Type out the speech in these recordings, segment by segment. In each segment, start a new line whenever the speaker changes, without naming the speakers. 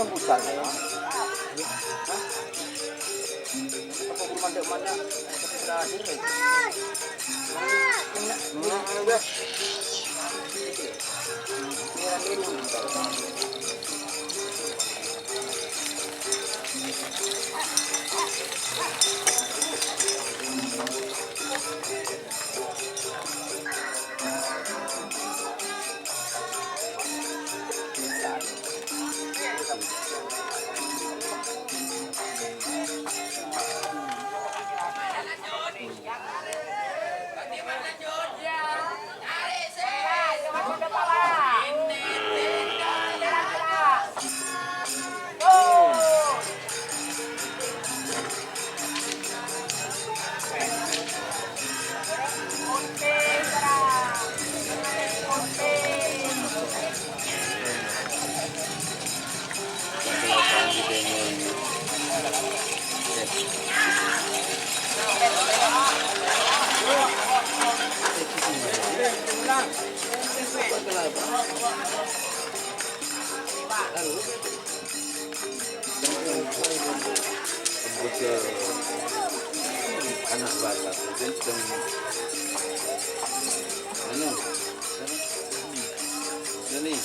ng busa na yun? Ha? Kapag umanda-umanda, ay kapag din eh. Ano ba? Sige. Meron din yung busa. Anak bata itu ano ini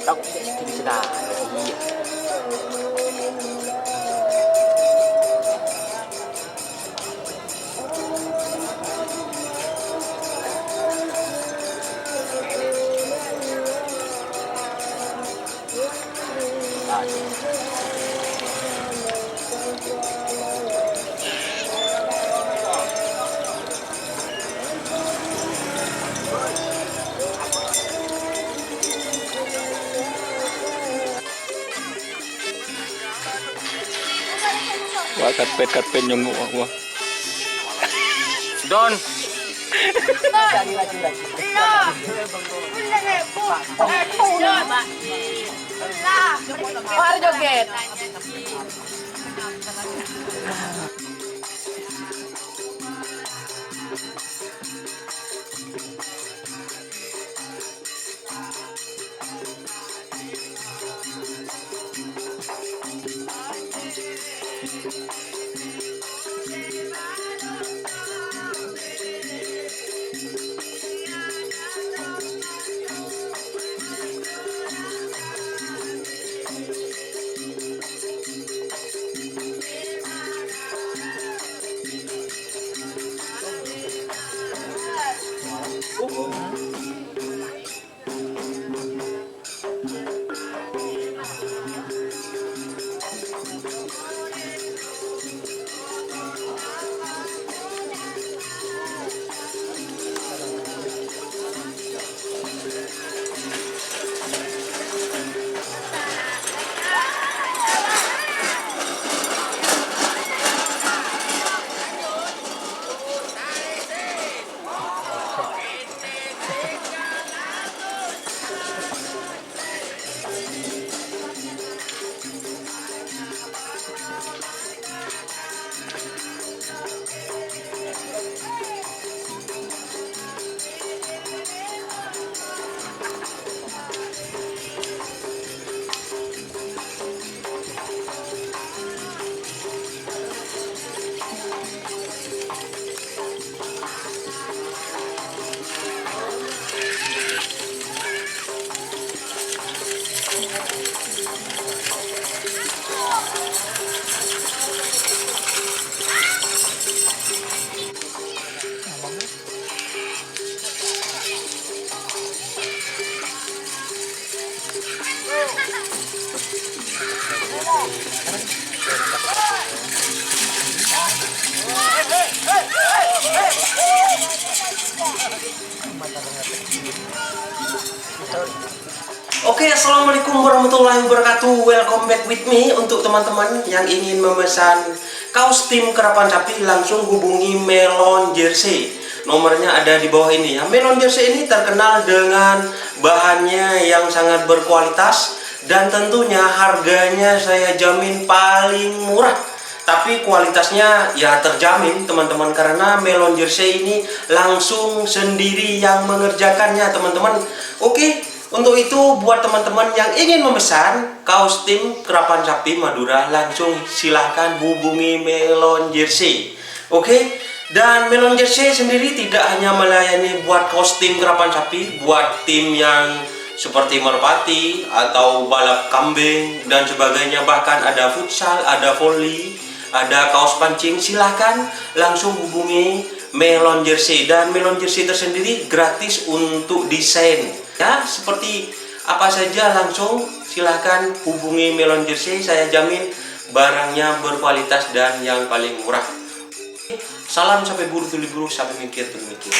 Tóc thì sẽ đà gì
Wah, karpet yung wah.
Don.
Har joget.
Oke, assalamualaikum warahmatullahi wabarakatuh. Welcome back with me. Untuk teman-teman yang ingin memesan kaos tim Kerapan Sapi, langsung hubungi Melon Jersey. Nomornya ada di bawah ini ya. Melon Jersey ini terkenal dengan bahannya yang sangat berkualitas dan tentunya harganya saya jamin paling murah. Tapi kualitasnya ya terjamin teman-teman, karena Melon Jersey ini langsung sendiri yang mengerjakannya teman-teman. Oke, untuk itu buat teman-teman yang ingin memesan kaos tim Kerapan Sapi Madura, langsung silahkan hubungi Melon Jersey. Oke, dan Melon Jersey sendiri tidak hanya melayani buat kaos tim Kerapan Sapi, buat tim yang seperti merpati atau balap kambing dan sebagainya, bahkan ada futsal, ada volley, ada kaos pancing, silahkan langsung hubungi Melon Jersey. Dan Melon Jersey tersendiri gratis untuk desain ya, seperti apa saja langsung silahkan hubungi Melon Jersey. Saya jamin barangnya berkualitas dan yang paling murah. Salam sampai buru tuli buru, sampai mikir tuli mikir.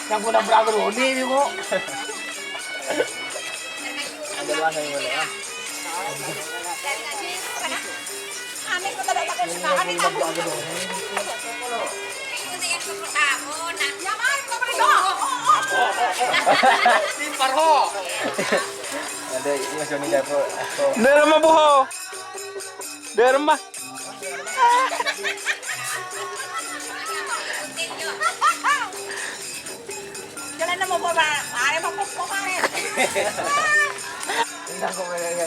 Yang udah berapa rodi ini kok? Adalah saya boleh ya.
Aneh kok tidak pakai sekarang ini kamu.
Ada Mas Joni Jafo.
Dari rumah buho. Dari rumah.
Jalan na mo po ba? Pare, mapok po pare.
Hindi ko kaya